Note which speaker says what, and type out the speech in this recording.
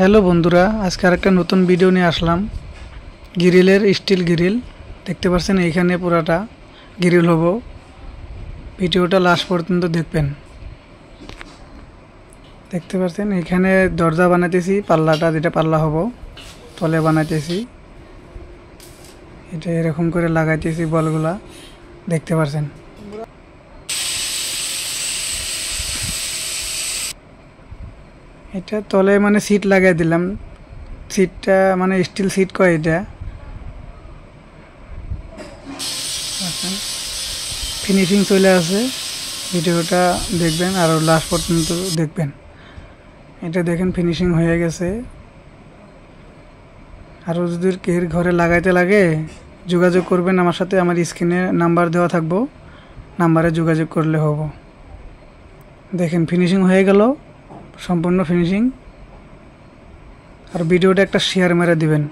Speaker 1: Hello বন্ধুরা, আজকে আরেকটা নতুন ভিডিও নিয়ে আসলাম। গ্রিলের স্টিল গ্রিল দেখতে পাচ্ছেন, এইখানে পুরাটা গ্রিল হবো। ভিডিওটা লাস্ট পর্যন্ত দেখবেন। দেখতে পাচ্ছেন এখানে দরজা বানাইতেছি, পাল্লাটা যেটা পাল্লা হবো তলে বানাইতেছি। এটা এরকম করে লাগাইতেছি বলগুলা, দেখতে পাচ্ছেন। এটা তলে মানে সিট লাগাই দিলাম। সিটটা মানে স্টিল সিট কয় এটা। ফিনিশিং চলে আসে। ভিডিওটা দেখবেন আর লাস্ট পর্যন্ত দেখবেন। এটা দেখেন ফিনিশিং হয়ে গেছে। আরও যদি কের ঘরে লাগাইতে লাগে যোগাযোগ করবেন আমার সাথে। আমার স্ক্রিনে নাম্বার দেওয়া থাকবো, নাম্বারে যোগাযোগ করলে হবো। দেখেন ফিনিশিং হয়ে গেল, সম্পূর্ণ ফিনিশিং। আর ভিডিওটা একটা শেয়ার মেরে দিবেন।